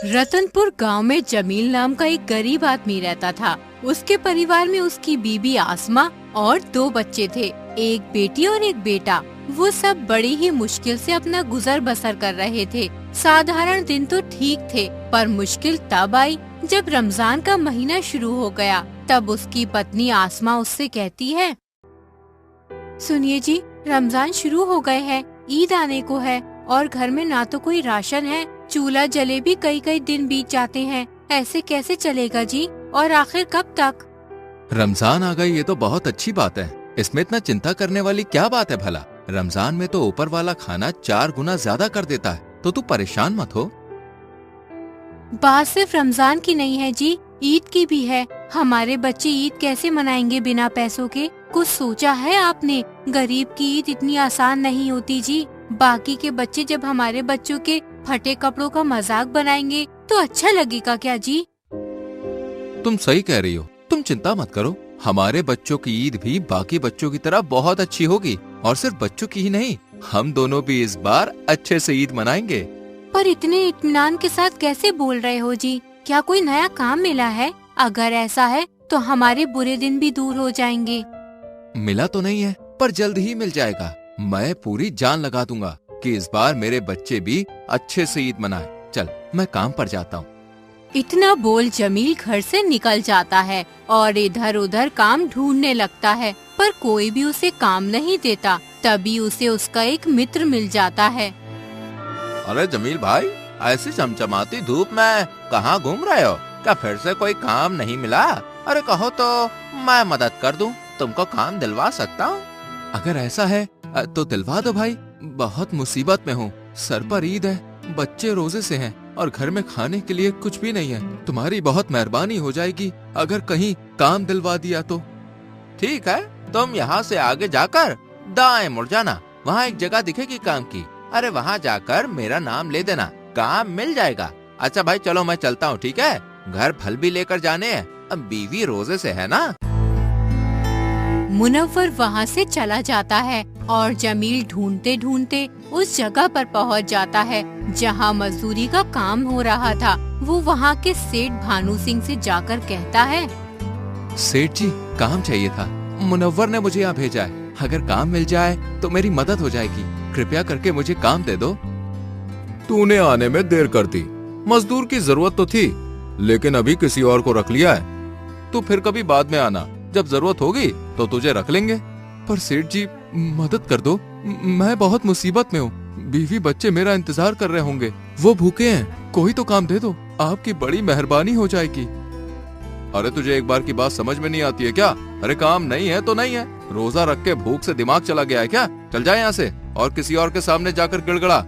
रतनपुर गांव में जमील नाम का एक गरीब आदमी रहता था। उसके परिवार में उसकी बीबी आसमा और 2 बच्चे थे, एक बेटी और एक बेटा। वो सब बड़ी ही मुश्किल से अपना गुजर बसर कर रहे थे। साधारण दिन तो ठीक थे, पर मुश्किल तब आई जब रमजान का महीना शुरू हो गया। तब उसकी पत्नी आसमा उससे कहती है, सुनिए जी, रमजान शुरू हो गए हैं, ईद आने को है और घर में ना तो कोई राशन है, चूल्हा जले भी कई कई दिन बीत जाते हैं। ऐसे कैसे चलेगा जी, और आखिर कब तक? रमजान आ गई, ये तो बहुत अच्छी बात है। इसमें इतना चिंता करने वाली क्या बात है भला? रमजान में तो ऊपर वाला खाना 4 गुना ज्यादा कर देता है, तो तू परेशान मत हो। बात सिर्फ रमजान की नहीं है जी, ईद की भी है। हमारे बच्चे ईद कैसे मनाएंगे बिना पैसों के? कुछ सोचा है आपने? गरीब की ईद इतनी आसान नहीं होती जी। बाकी के बच्चे जब हमारे बच्चों के फटे कपड़ों का मजाक बनाएंगे तो अच्छा लगेगा क्या जी? तुम सही कह रही हो, तुम चिंता मत करो। हमारे बच्चों की ईद भी बाकी बच्चों की तरह बहुत अच्छी होगी, और सिर्फ बच्चों की ही नहीं, हम दोनों भी इस बार अच्छे से ईद मनाएंगे। पर इतने इत्मीनान के साथ कैसे बोल रहे हो जी? क्या कोई नया काम मिला है? अगर ऐसा है तो हमारे बुरे दिन भी दूर हो जाएंगे। मिला तो नहीं है, पर जल्द ही मिल जाएगा। मैं पूरी जान लगा दूंगा कि इस बार मेरे बच्चे भी अच्छे से ईद मनाए। चल, मैं काम पर जाता हूँ। इतना बोल जमील घर से निकल जाता है और इधर उधर काम ढूंढने लगता है, पर कोई भी उसे काम नहीं देता। तभी उसे उसका एक मित्र मिल जाता है। अरे जमील भाई, ऐसी चमचमाती धूप में कहाँ घूम रहे हो? क्या फिर से कोई काम नहीं मिला? अरे कहो तो मैं मदद कर दूं, तुमको काम दिलवा सकता हूँ। अगर ऐसा है तो दिलवा दो भाई, बहुत मुसीबत में हूँ। सर पर ईद है, बच्चे रोजे से हैं और घर में खाने के लिए कुछ भी नहीं है। तुम्हारी बहुत मेहरबानी हो जाएगी अगर कहीं काम दिलवा दिया तो। ठीक है, तुम यहाँ से आगे जाकर दाएं मुड़ जाना, वहाँ एक जगह दिखेगी काम की। अरे वहाँ जाकर मेरा नाम ले देना, काम मिल जाएगा। अच्छा भाई चलो, मैं चलता हूँ, ठीक है? घर फल भी लेकर जाने हैं, अब बीवी रोजे से है ना। मुनव्वर वहाँ से चला जाता है और जमील ढूंढते ढूंढते उस जगह पर पहुँच जाता है जहाँ मजदूरी का काम हो रहा था। वो वहाँ के सेठ भानु सिंह से जाकर कहता है, सेठ जी, काम चाहिए था। मुनव्वर ने मुझे यहाँ भेजा है। अगर काम मिल जाए तो मेरी मदद हो जाएगी। कृपया करके मुझे काम दे दो। तूने आने में देर कर दी। मजदूर की जरूरत तो थी, लेकिन अभी किसी और को रख लिया है। तू फिर कभी बाद में आना, जब जरूरत होगी तो तुझे रख लेंगे। पर सेठ जी, मदद कर दो, मैं बहुत मुसीबत में हूँ। बीवी बच्चे मेरा इंतजार कर रहे होंगे, वो भूखे हैं। कोई तो काम दे दो, आपकी बड़ी मेहरबानी हो जाएगी। अरे तुझे एक बार की बात समझ में नहीं आती है क्या? अरे काम नहीं है तो नहीं है, रोजा रख के भूख से दिमाग चला गया है क्या? चल जाए यहाँ से और किसी और के सामने जाकर गिड़गड़ा।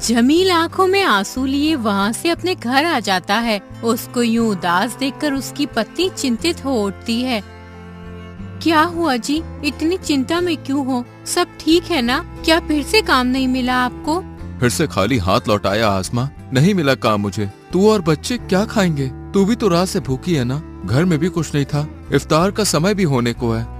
जमील आंखों में आंसू लिए वहाँ से अपने घर आ जाता है। उसको यूं उदास देखकर उसकी पत्नी चिंतित हो उठती है। क्या हुआ जी, इतनी चिंता में क्यों हो? सब ठीक है ना? क्या फिर से काम नहीं मिला आपको? फिर से खाली हाथ लौटाया आसमा, नहीं मिला काम मुझे। तू और बच्चे क्या खाएंगे? तू भी तो रात से भूखी है ना? घर में भी कुछ नहीं था, इफ्तार का समय भी होने को है।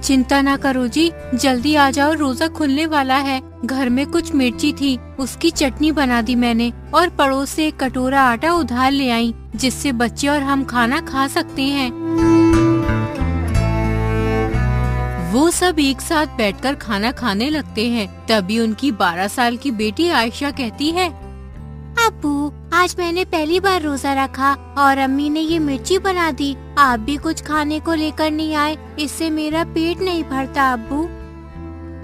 चिंता ना करो जी, जल्दी आ जाओ, रोजा खुलने वाला है। घर में कुछ मिर्ची थी, उसकी चटनी बना दी मैंने, और पड़ोस से एक कटोरा आटा उधार ले आई, जिससे बच्चे और हम खाना खा सकते हैं। वो सब एक साथ बैठकर खाना खाने लगते हैं। तभी उनकी 12 साल की बेटी आयशा कहती है, अब्बू, आज मैंने पहली बार रोजा रखा और अम्मी ने ये मिर्ची बना दी। आप भी कुछ खाने को लेकर नहीं आए, इससे मेरा पेट नहीं भरता अब्बू।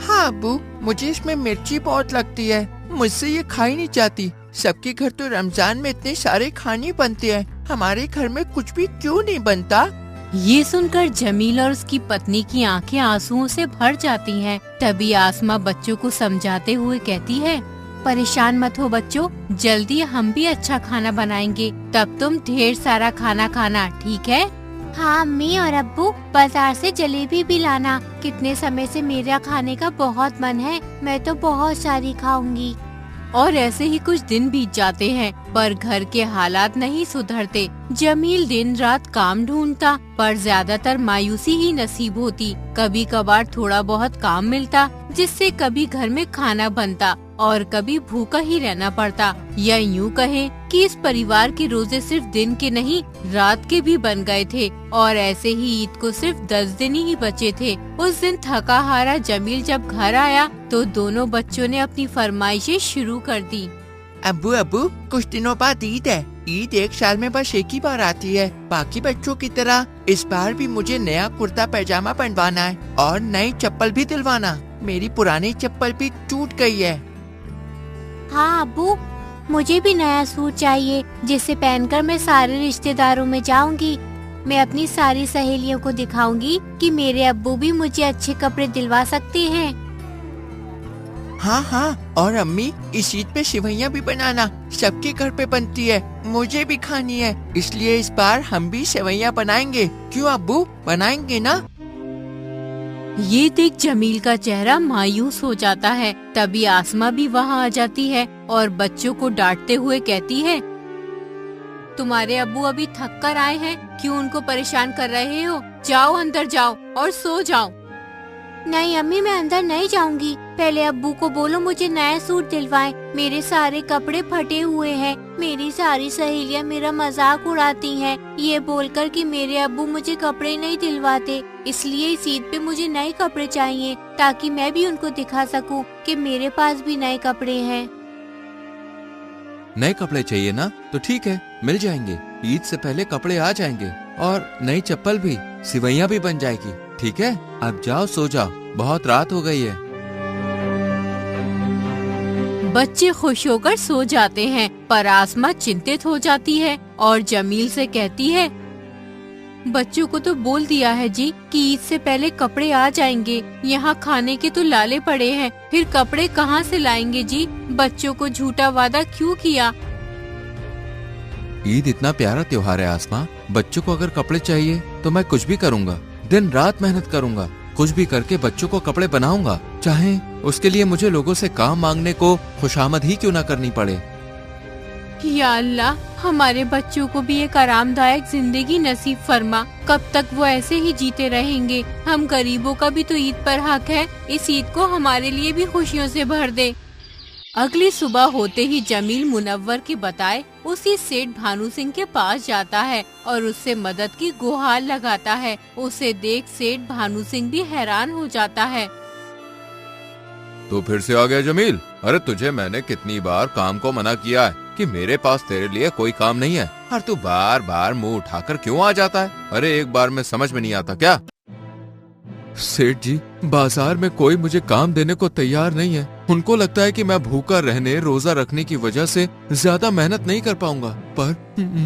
हाँ अब्बू, मुझे इसमें मिर्ची बहुत लगती है, मुझसे ये खाई नहीं जाती। सबके घर तो रमजान में इतने सारे खाने बनते हैं, हमारे घर में कुछ भी क्यों नहीं बनता? ये सुनकर जमील और उसकी पत्नी की आंखें आंसुओं से भर जाती हैं। तभी आसमा बच्चों को समझाते हुए कहती है, परेशान मत हो बच्चों, जल्दी हम भी अच्छा खाना बनाएंगे, तब तुम ढेर सारा खाना खाना, ठीक है? हाँ अम्मी और अब्बू, बाजार से जलेबी भी लाना। कितने समय से मेरा खाने का बहुत मन है, मैं तो बहुत सारी खाऊंगी। और ऐसे ही कुछ दिन बीत जाते हैं, पर घर के हालात नहीं सुधरते। जमील दिन रात काम ढूंढता, पर ज्यादातर मायूसी ही नसीब होती। कभी कभार थोड़ा बहुत काम मिलता, जिससे कभी घर में खाना बनता, और कभी भूखा ही रहना पड़ता, या यूँ कहें कि इस परिवार के रोजे सिर्फ दिन के नहीं रात के भी बन गए थे। और ऐसे ही ईद को सिर्फ 10 दिन ही बचे थे। उस दिन थका हारा जमील जब घर आया तो दोनों बच्चों ने अपनी फरमाइशें शुरू कर दी। अब्बू अब्बू, कुछ दिनों बाद ईद है। ईद एक साल में बस एक ही बार आती है। बाकी बच्चों की तरह इस बार भी मुझे नया कुर्ता पैजामा बनवाना है और नई चप्पल भी दिलवाना। मेरी पुरानी चप्पल भी टूट गई है। हाँ अब्बू, मुझे भी नया सूट चाहिए जिसे पहनकर मैं सारे रिश्तेदारों में जाऊंगी। मैं अपनी सारी सहेलियों को दिखाऊंगी कि मेरे अब्बू भी मुझे अच्छे कपड़े दिलवा सकते हैं। हाँ हाँ, और अम्मी इस ईद पे सेवइयां भी बनाना। सबके घर पे बनती है, मुझे भी खानी है, इसलिए इस बार हम भी सेवइयां बनाएंगे। क्यों अब्बू, बनाएंगे ना? ये देख जमील का चेहरा मायूस हो जाता है। तभी आसमा भी वहाँ आ जाती है और बच्चों को डांटते हुए कहती है, तुम्हारे अब्बू अभी थक कर आए हैं, क्यों उनको परेशान कर रहे हो? जाओ अंदर जाओ और सो जाओ। नहीं अम्मी, मैं अंदर नहीं जाऊंगी। पहले अब्बू को बोलो मुझे नया सूट दिलवाएं। मेरे सारे कपड़े फटे हुए हैं। मेरी सारी सहेलियां मेरा मजाक उड़ाती हैं, ये बोलकर कि मेरे अब्बू मुझे कपड़े नहीं दिलवाते। इसलिए इस ईद पे मुझे नए कपड़े चाहिए ताकि मैं भी उनको दिखा सकूं कि मेरे पास भी नए कपड़े हैं। नए कपड़े चाहिए ना? तो ठीक है, मिल जाएंगे। ईद से पहले कपड़े आ जाएंगे और नई चप्पल भी, सिवैयां भी बन जाएगी। ठीक है, अब जाओ सो जाओ, बहुत रात हो गई है। बच्चे खुश होकर सो जाते हैं, पर आसमा चिंतित हो जाती है और जमील से कहती है, बच्चों को तो बोल दिया है जी कि ईद से पहले कपड़े आ जाएंगे। यहाँ खाने के तो लाले पड़े हैं, फिर कपड़े कहाँ से लाएंगे जी? बच्चों को झूठा वादा क्यों किया? ईद इतना प्यारा त्योहार है आसमा, बच्चों को अगर कपड़े चाहिए तो मैं कुछ भी करूँगा, दिन रात मेहनत करूँगा, कुछ भी करके बच्चों को कपड़े बनाऊंगा, चाहे उसके लिए मुझे लोगों से काम मांगने को खुशामद ही क्यों ना करनी पड़े। या अल्लाह, हमारे बच्चों को भी एक आरामदायक जिंदगी नसीब फरमा। कब तक वो ऐसे ही जीते रहेंगे? हम गरीबों का भी तो ईद पर हक है। इस ईद को हमारे लिए भी खुशियों से भर दे। अगली सुबह होते ही जमील मुनव्वर के बताए उसी सेठ भानु सिंह के पास जाता है और उससे मदद की गुहार लगाता है। उसे देख सेठ भानु सिंह भी हैरान हो जाता है। तो फिर से आ गया जमील? अरे तुझे मैंने कितनी बार काम को मना किया है कि मेरे पास तेरे लिए कोई काम नहीं है, और तू बार बार मुंह उठाकर क्यों आ जाता है? अरे एक बार में समझ में नहीं आता क्या? सेठ जी, बाजार में कोई मुझे काम देने को तैयार नहीं है। उनको लगता है कि मैं भूखा रहने, रोजा रखने की वजह से ज्यादा मेहनत नहीं कर पाऊंगा, पर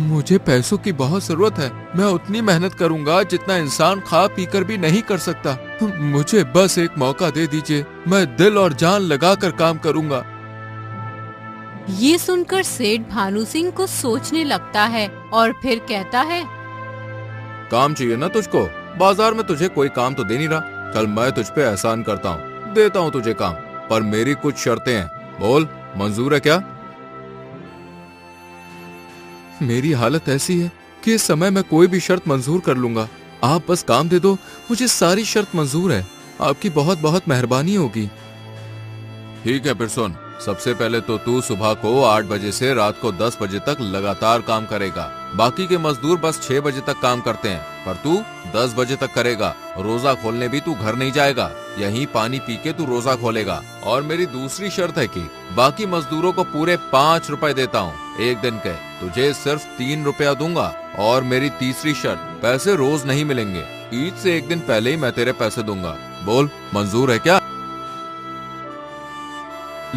मुझे पैसों की बहुत जरूरत है। मैं उतनी मेहनत करूंगा जितना इंसान खा पी कर भी नहीं कर सकता। मुझे बस एक मौका दे दीजिए, मैं दिल और जान लगाकर काम करूंगा। ये सुनकर सेठ भानु सिंह को सोचने लगता है और फिर कहता है, काम चाहिए ना तुझको? बाजार में तुझे कोई काम तो दे नहीं रहा। चल मैं तुझ पे एहसान करता हूँ, देता हूँ तुझे काम, पर मेरी कुछ शर्तें हैं। बोल, मंजूर है क्या? मेरी हालत ऐसी है कि इस समय मैं कोई भी शर्त मंजूर कर लूंगा। आप बस काम दे दो, मुझे सारी शर्त मंजूर है। आपकी बहुत बहुत मेहरबानी होगी। ठीक है, फिर सुन। सबसे पहले तो तू सुबह को 8 बजे से रात को 10 बजे तक लगातार काम करेगा। बाकी के मजदूर बस 6 बजे तक काम करते हैं, पर तू 10 बजे तक करेगा। रोजा खोलने भी तू घर नहीं जाएगा, यहीं पानी पी के तू रोजा खोलेगा। और मेरी दूसरी शर्त है कि बाकी मजदूरों को पूरे 5 रुपए देता हूँ एक दिन के, तुझे सिर्फ 3 रुपया दूंगा। और मेरी तीसरी शर्त, पैसे रोज नहीं मिलेंगे, ईद से एक दिन पहले ही मैं तेरे पैसे दूंगा। बोल, मंजूर है क्या?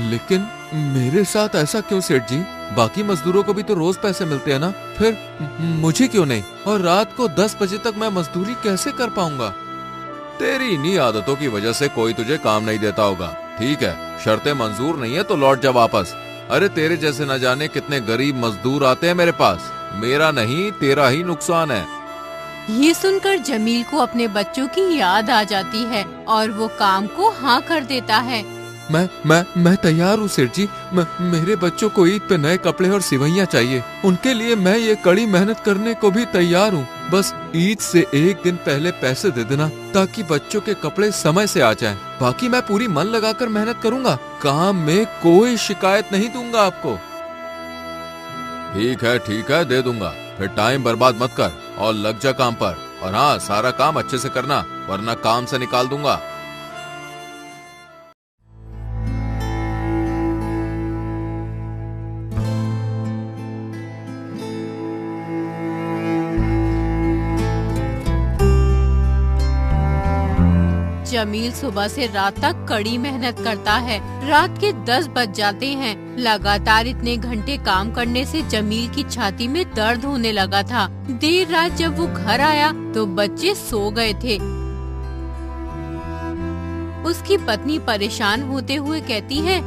लेकिन मेरे साथ ऐसा क्यों सेठ जी? बाकी मजदूरों को भी तो रोज पैसे मिलते हैं ना, फिर मुझे क्यों नहीं? और रात को 10 बजे तक मैं मजदूरी कैसे कर पाऊंगा? तेरी इन्हीं आदतों की वजह से कोई तुझे काम नहीं देता होगा। ठीक है, शर्तें मंजूर नहीं है तो लौट जा वापस। अरे तेरे जैसे न जाने कितने गरीब मजदूर आते हैं मेरे पास। मेरा नहीं, तेरा ही नुकसान है। ये सुनकर जमील को अपने बच्चों की याद आ जाती है और वो काम को हाँ कर देता है। मैं तैयार हूँ सेठ जी। मेरे बच्चों को ईद पे नए कपड़े और सिवैयाँ चाहिए। उनके लिए मैं ये कड़ी मेहनत करने को भी तैयार हूँ। बस ईद से एक दिन पहले पैसे दे देना ताकि बच्चों के कपड़े समय से आ जाएं। बाकी मैं पूरी मन लगाकर मेहनत करूँगा। काम में कोई शिकायत नहीं दूंगा आपको। ठीक है दे दूंगा। फिर टाइम बर्बाद मत कर और लग जा काम पर। और हाँ, सारा काम अच्छे से करना वरना काम से निकाल दूंगा। जमील सुबह से रात तक कड़ी मेहनत करता है। रात के 10 बज जाते हैं। लगातार इतने घंटे काम करने से जमील की छाती में दर्द होने लगा था। देर रात जब वो घर आया तो बच्चे सो गए थे। उसकी पत्नी परेशान होते हुए कहती है,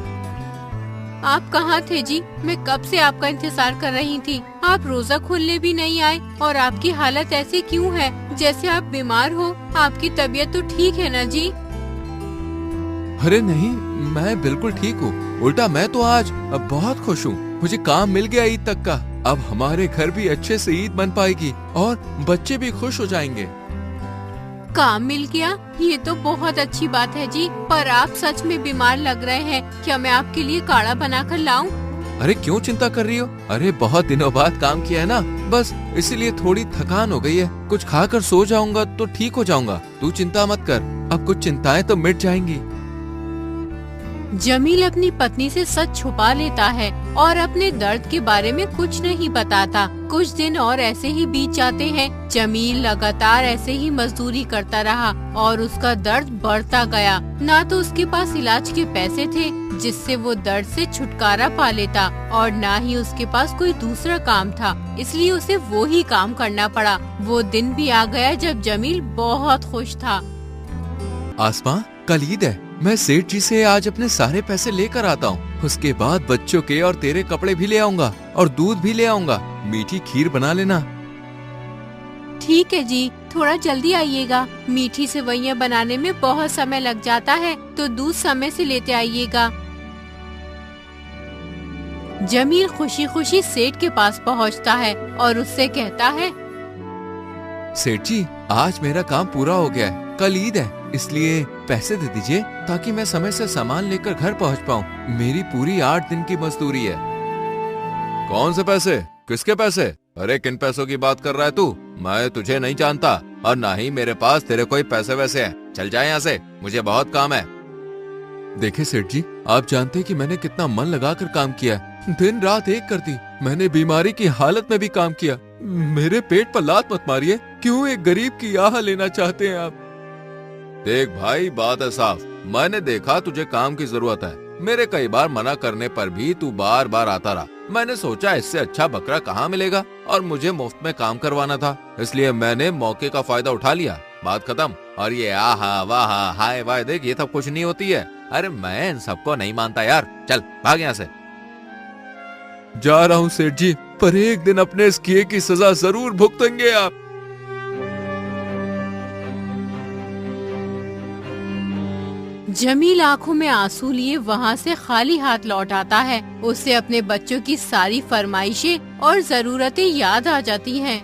आप कहाँ थे जी? मैं कब से आपका इंतजार कर रही थी। आप रोजा खोलने भी नहीं आए और आपकी हालत ऐसी क्यों है जैसे आप बीमार हो? आपकी तबीयत तो ठीक है ना जी? अरे नहीं, मैं बिल्कुल ठीक हूँ। उल्टा मैं तो आज बहुत खुश हूँ। मुझे काम मिल गया ईद तक का। अब हमारे घर भी अच्छे से ईद बन पाएगी और बच्चे भी खुश हो जाएंगे। काम मिल गया? ये तो बहुत अच्छी बात है जी। पर आप सच में बीमार लग रहे हैं। क्या मैं आपके लिए काढ़ा बनाकर लाऊं? अरे क्यों चिंता कर रही हो? अरे बहुत दिनों बाद काम किया है ना, बस इसीलिए थोड़ी थकान हो गई है। कुछ खाकर सो जाऊंगा तो ठीक हो जाऊंगा। तू चिंता मत कर, अब कुछ चिंताएं तो मिट जाएंगी। जमील अपनी पत्नी से सच छुपा लेता है और अपने दर्द के बारे में कुछ नहीं बताता। कुछ दिन और ऐसे ही बीत जाते हैं। जमील लगातार ऐसे ही मजदूरी करता रहा और उसका दर्द बढ़ता गया। ना तो उसके पास इलाज के पैसे थे जिससे वो दर्द से छुटकारा पा लेता और ना ही उसके पास कोई दूसरा काम था, इसलिए उसे वो ही काम करना पड़ा। वो दिन भी आ गया जब जमील बहुत खुश था। आसमां, कल ईद है। मैं सेठ जी से आज अपने सारे पैसे लेकर आता हूँ। उसके बाद बच्चों के और तेरे कपड़े भी ले आऊंगा और दूध भी ले आऊंगा। मीठी खीर बना लेना। ठीक है जी, थोड़ा जल्दी आइएगा। मीठी सेवइयां बनाने में बहुत समय लग जाता है, तो दूध समय से लेते आइएगा। जमील खुशी खुशी सेठ के पास पहुंचता है और उससे कहता है, सेठ जी, आज मेरा काम पूरा हो गया है। कल ईद है, इसलिए पैसे दे दीजिए ताकि मैं समय से सामान लेकर घर पहुंच पाऊं। मेरी पूरी 8 दिन की मजदूरी है। कौन से पैसे? किसके पैसे? अरे किन पैसों की बात कर रहा है तू? मैं तुझे नहीं जानता और ना ही मेरे पास तेरे कोई पैसे वैसे हैं। चल जाए यहाँ से, मुझे बहुत काम है। देखिए सेठ जी, आप जानते हैं कि मैंने कितना मन लगाकर काम किया। दिन रात एक कर दी। मैंने बीमारी की हालत में भी काम किया। मेरे पेट पर लात मत मारिए। क्यों एक गरीब की आह लेना चाहते हैं आप? देख भाई, बात है साफ। मैंने देखा तुझे काम की जरूरत है। मेरे कई बार मना करने पर भी तू बार बार आता रहा। मैंने सोचा इससे अच्छा बकरा कहाँ मिलेगा और मुझे मुफ्त में काम करवाना था, इसलिए मैंने मौके का फायदा उठा लिया। बात खत्म। और ये आहा वाह हाय वाह देख, ये सब कुछ नहीं होती है। अरे मैं इन सबको नहीं मानता यार। चल भाग यहाँ से। जा रहा हूँ सेठ जी, पर एक दिन अपने इस किए की सजा जरूर भुगतेंगे आप। जमील आंखों में आंसू लिए वहाँ से खाली हाथ लौट आता है। उसे अपने बच्चों की सारी फरमाइशें और जरूरतें याद आ जाती हैं।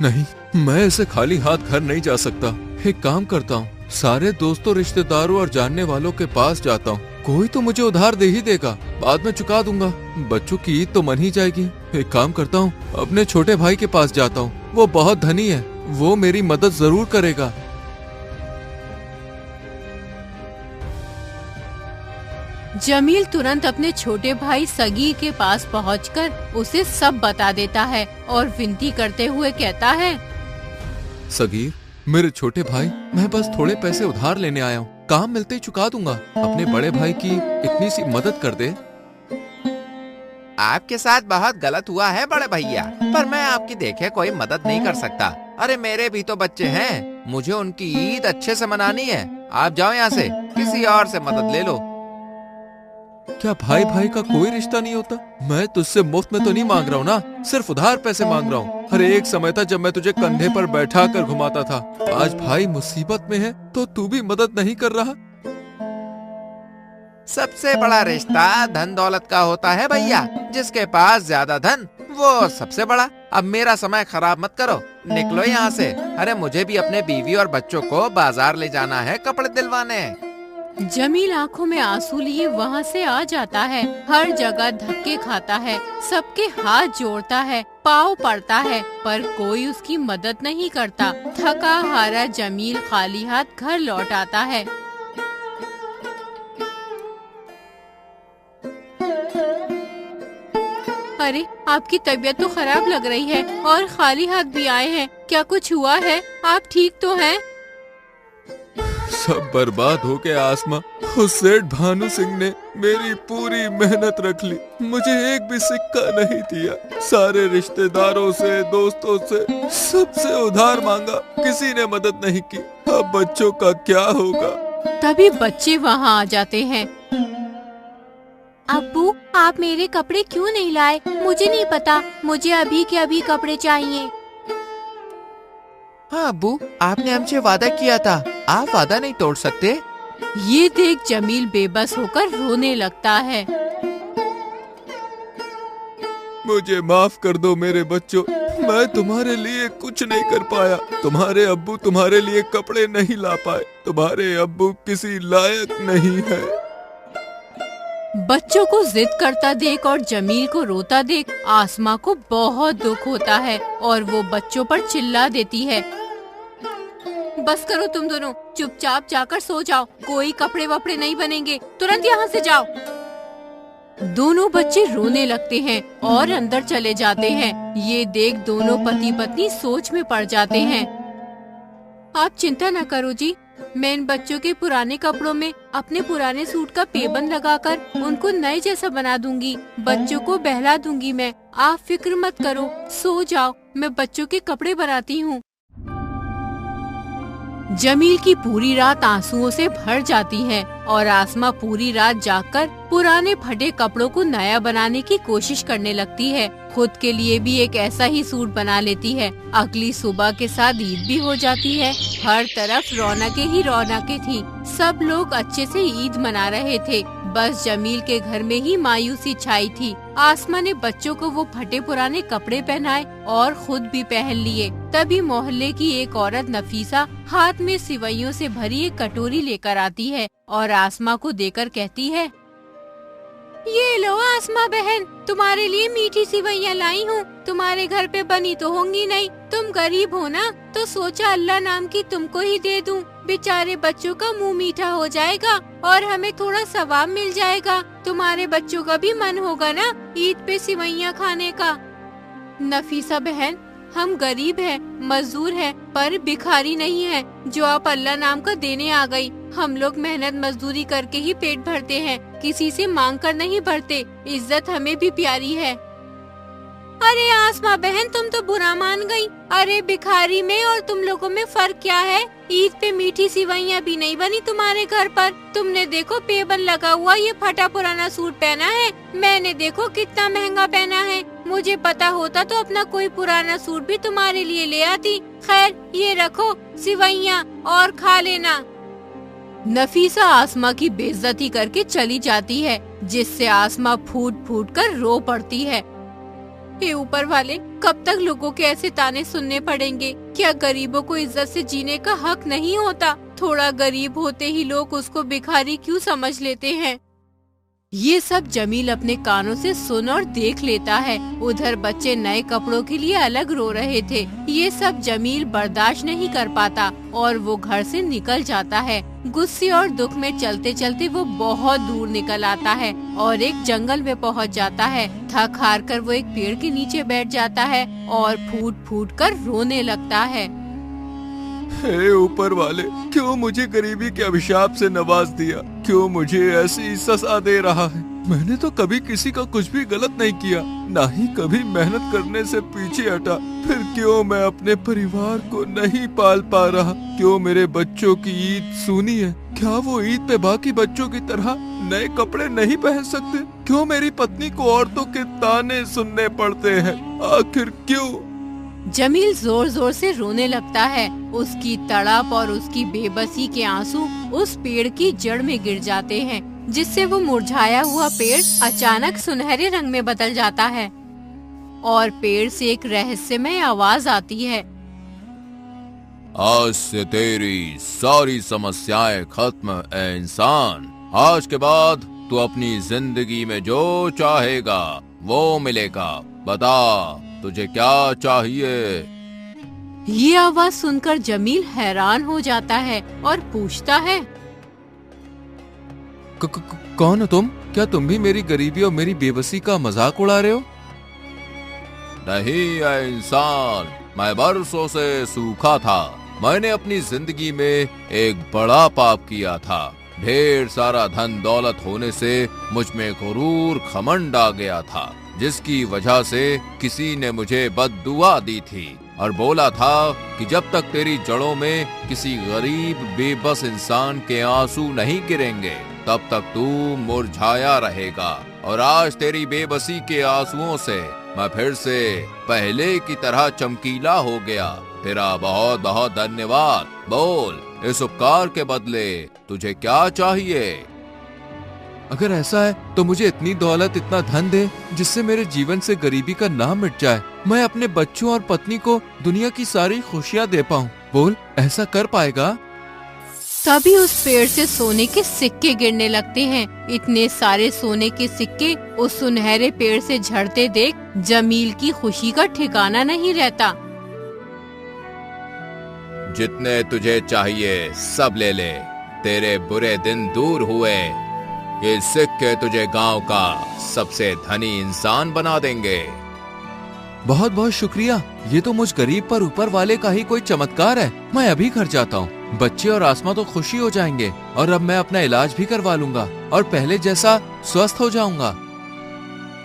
नहीं, मैं ऐसे खाली हाथ घर नहीं जा सकता। एक काम करता हूँ, सारे दोस्तों, रिश्तेदारों और जानने वालों के पास जाता हूँ। कोई तो मुझे उधार दे ही देगा, बाद में चुका दूंगा। बच्चों की ईद तो मन ही जाएगी। एक काम करता हूँ, अपने छोटे भाई के पास जाता हूँ। वो बहुत धनी है, वो मेरी मदद जरूर करेगा। जमील तुरंत अपने छोटे भाई सगीर के पास पहुंचकर उसे सब बता देता है और विनती करते हुए कहता है, सगीर, मेरे छोटे भाई, मैं बस थोड़े पैसे उधार लेने आया हूँ। काम मिलते ही चुका दूंगा। अपने बड़े भाई की इतनी सी मदद कर दे। आपके साथ बहुत गलत हुआ है बड़े भैया, पर मैं आपकी देखे कोई मदद नहीं कर सकता। अरे मेरे भी तो बच्चे हैं, मुझे उनकी ईद अच्छे से मनानी है। आप जाओ यहाँ से, किसी और से मदद ले लो। क्या भाई भाई का कोई रिश्ता नहीं होता? मैं तुझसे मुफ्त में तो नहीं मांग रहा हूँ ना, सिर्फ उधार पैसे मांग रहा हूँ। हर एक समय था जब मैं तुझे कंधे पर बैठा कर घुमाता था। आज भाई मुसीबत में है तो तू भी मदद नहीं कर रहा। सबसे बड़ा रिश्ता धन दौलत का होता है भैया। जिसके पास ज्यादा धन वो सबसे बड़ा। अब मेरा समय खराब मत करो, निकलो यहाँ से। अरे मुझे भी अपने बीवी और बच्चों को बाजार ले जाना है कपड़े दिलवाने। जमील आंखों में आंसू लिए वहाँ से आ जाता है। हर जगह धक्के खाता है, सबके हाथ जोड़ता है, पाँव पड़ता है, पर कोई उसकी मदद नहीं करता। थका हारा जमील खाली हाथ घर लौट आता है। अरे आपकी तबीयत तो खराब लग रही है और खाली हाथ भी आए हैं, क्या कुछ हुआ है? आप ठीक तो हैं? सब बर्बाद हो गया आसमा। उस सेठ भानु सिंह ने मेरी पूरी मेहनत रख ली, मुझे एक भी सिक्का नहीं दिया। सारे रिश्तेदारों से, दोस्तों से, सबसे उधार मांगा, किसी ने मदद नहीं की। अब बच्चों का क्या होगा? तभी बच्चे वहाँ आ जाते हैं। अब्बू, आप मेरे कपड़े क्यों नहीं लाए? मुझे नहीं पता, मुझे अभी के अभी कपड़े चाहिए। हाँ अब्बू, आपने हमसे वादा किया था, आप वादा नहीं तोड़ सकते। ये देख जमील बेबस होकर रोने लगता है। मुझे माफ कर दो मेरे बच्चों, मैं तुम्हारे लिए कुछ नहीं कर पाया। तुम्हारे अब्बू तुम्हारे लिए कपड़े नहीं ला पाए, तुम्हारे अब्बू किसी लायक नहीं है। बच्चों को जिद करता देख और जमील को रोता देख आसमा को बहुत दुख होता है और वो बच्चों पर चिल्ला देती है। बस करो तुम दोनों, चुपचाप जाकर सो जाओ, कोई कपड़े वपड़े नहीं बनेंगे, तुरंत यहाँ से जाओ। दोनों बच्चे रोने लगते हैं और अंदर चले जाते हैं। ये देख दोनों पति पत्नी सोच में पड़ जाते हैं। आप चिंता न करो जी, मैं इन बच्चों के पुराने कपड़ों में अपने पुराने सूट का पेबंद लगाकर उनको नए जैसा बना दूंगी। बच्चों को बहला दूंगी मैं, आप फिक्र मत करो, सो जाओ, मैं बच्चों के कपड़े बनाती हूँ। जमील की पूरी रात आंसुओं से भर जाती है और आसमा पूरी रात जागकर पुराने फटे कपड़ों को नया बनाने की कोशिश करने लगती है। खुद के लिए भी एक ऐसा ही सूट बना लेती है। अगली सुबह के साथ ईद भी हो जाती है। हर तरफ रौनकें ही रौनकें थी। सब लोग अच्छे से ईद मना रहे थे, बस जमील के घर में ही मायूसी छाई थी। आसमा ने बच्चों को वो फटे पुराने कपड़े पहनाए और खुद भी पहन लिए। तभी मोहल्ले की एक औरत नफीसा हाथ में सिवैयों से भरी एक कटोरी लेकर आती है और आसमा को देकर कहती है, ये लो आसमा बहन, तुम्हारे लिए मीठी सिवैयाँ लाई हूँ। तुम्हारे घर पे बनी तो होंगी नहीं, तुम गरीब हो ना, तो सोचा अल्लाह नाम की तुमको ही दे दूँ। बेचारे बच्चों का मुंह मीठा हो जाएगा और हमें थोड़ा सवाब मिल जाएगा। तुम्हारे बच्चों का भी मन होगा ना ईद पे सिवैयाँ खाने का। नफीसा बहन, हम गरीब हैं, मजदूर हैं, पर भिखारी नहीं है जो आप अल्लाह नाम का देने आ गई। हम लोग मेहनत मजदूरी करके ही पेट भरते हैं, किसी से मांग कर नहीं भरते। इज्जत हमें भी प्यारी है। अरे आसमा बहन, तुम तो बुरा मान गई। अरे भिखारी में और तुम लोगों में फर्क क्या है? ईद पे मीठी सिवैयाँ भी नहीं बनी तुम्हारे घर पर। तुमने देखो पेबंद लगा हुआ ये फटा पुराना सूट पहना है, मैंने देखो कितना महंगा पहना है। मुझे पता होता तो अपना कोई पुराना सूट भी तुम्हारे लिए ले आती। खैर ये रखो सिवैयाँ और खा लेना। नफीसा आसमा की बेइज्जती करके चली जाती है, जिससे आसमा फूट फूट कर रो पड़ती है। हे ऊपर वाले, कब तक लोगों के ऐसे ताने सुनने पड़ेंगे? क्या गरीबों को इज्जत से जीने का हक नहीं होता? थोड़ा गरीब होते ही लोग उसको भिखारी क्यों समझ लेते हैं? ये सब जमील अपने कानों से सुन और देख लेता है। उधर बच्चे नए कपड़ों के लिए अलग रो रहे थे। ये सब जमील बर्दाश्त नहीं कर पाता और वो घर से निकल जाता है। गुस्से और दुख में चलते चलते वो बहुत दूर निकल आता है और एक जंगल में पहुंच जाता है। थक हार कर वो एक पेड़ के नीचे बैठ जाता है और फूट फूट कर रोने लगता है। हे ऊपर वाले, क्यों मुझे गरीबी के अभिशाप से नवाज दिया? क्यों मुझे ऐसी सजा दे रहा है? मैंने तो कभी किसी का कुछ भी गलत नहीं किया, ना ही कभी मेहनत करने से पीछे हटा। फिर क्यों मैं अपने परिवार को नहीं पाल पा रहा? क्यों मेरे बच्चों की ईद सूनी है? क्या वो ईद पे बाकी बच्चों की तरह नए कपड़े नहीं पहन सकते? क्यों मेरी पत्नी को औरतों के ताने सुनने पड़ते हैं? आखिर क्यों? जमील जोर जोर से रोने लगता है। उसकी तड़प और उसकी बेबसी के आंसू उस पेड़ की जड़ में गिर जाते हैं। जिससे वो मुरझाया हुआ पेड़ अचानक सुनहरे रंग में बदल जाता है और पेड़ से एक रहस्यमय आवाज आती है। आज से तेरी सारी समस्याएं खत्म ए इंसान। आज के बाद तू अपनी जिंदगी में जो चाहेगा वो मिलेगा। बता तुझे क्या चाहिए? ये आवाज सुनकर जमील हैरान हो जाता है और पूछता है, कौन हो तुम? क्या तुम भी मेरी गरीबी और मेरी बेबसी का मजाक उड़ा रहे हो? नहीं ऐ इंसान, मैं बरसों से सूखा था। मैंने अपनी जिंदगी में एक बड़ा पाप किया था। ढेर सारा धन दौलत होने से मुझ में गुरूर घमंड आ गया था, जिसकी वजह से किसी ने मुझे बद्दुआ दी थी और बोला था कि जब तक तेरी जड़ों में किसी गरीब बेबस इंसान के आंसू नहीं गिरेंगे तब तक तू मुरझाया रहेगा। और आज तेरी बेबसी के आंसुओं से मैं फिर से पहले की तरह चमकीला हो गया। तेरा बहुत बहुत धन्यवाद। बोल, इस उपकार के बदले तुझे क्या चाहिए? अगर ऐसा है तो मुझे इतनी दौलत, इतना धन दे जिससे मेरे जीवन से गरीबी का नाम मिट जाए। मैं अपने बच्चों और पत्नी को दुनिया की सारी खुशियाँ दे पाऊँ। बोल, ऐसा कर पाएगा? तभी उस पेड़ से सोने के सिक्के गिरने लगते हैं। इतने सारे सोने के सिक्के उस सुनहरे पेड़ से झड़ते देख जमील की खुशी का ठिकाना नहीं रहता। जितने तुझे चाहिए सब ले ले, तेरे बुरे दिन दूर हुए। ये सिक्के तुझे गांव का सबसे धनी इंसान बना देंगे। बहुत बहुत शुक्रिया। ये तो मुझ गरीब पर ऊपर वाले का ही कोई चमत्कार है। मैं अभी घर जाता हूँ। बच्चे और आसमा तो खुशी हो जाएंगे और अब मैं अपना इलाज भी करवा लूंगा और पहले जैसा स्वस्थ हो जाऊंगा।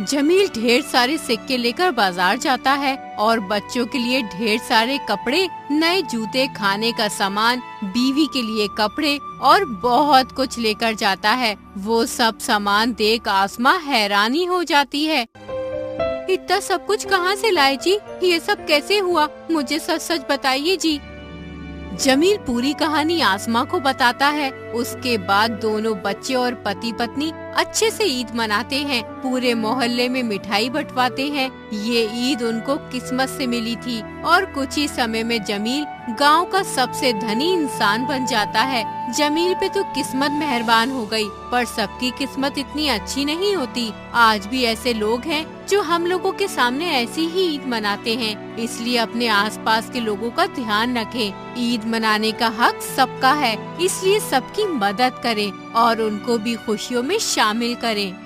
जमील ढेर सारे सिक्के लेकर बाजार जाता है और बच्चों के लिए ढेर सारे कपड़े, नए जूते, खाने का सामान, बीवी के लिए कपड़े और बहुत कुछ लेकर जाता है। वो सब सामान देख आसमा हैरानी हो जाती है। इतना सब कुछ कहाँ से लाए जी? ये सब कैसे हुआ? मुझे सच सच बताइए जी। जमील पूरी कहानी आसमा को बताता है। उसके बाद दोनों बच्चे और पति पत्नी अच्छे से ईद मनाते हैं। पूरे मोहल्ले में मिठाई बंटवाते हैं। ये ईद उनको किस्मत से मिली थी और कुछ ही समय में जमील गांव का सबसे धनी इंसान बन जाता है। जमील पे तो किस्मत मेहरबान हो गई, पर सबकी किस्मत इतनी अच्छी नहीं होती। आज भी ऐसे लोग हैं जो हम लोगों के सामने ऐसी ही ईद मनाते हैं। इसलिए अपने आसपास के लोगों का ध्यान रखें। ईद मनाने का हक सबका है, इसलिए सबकी मदद करें और उनको भी खुशियों में शामिल करें।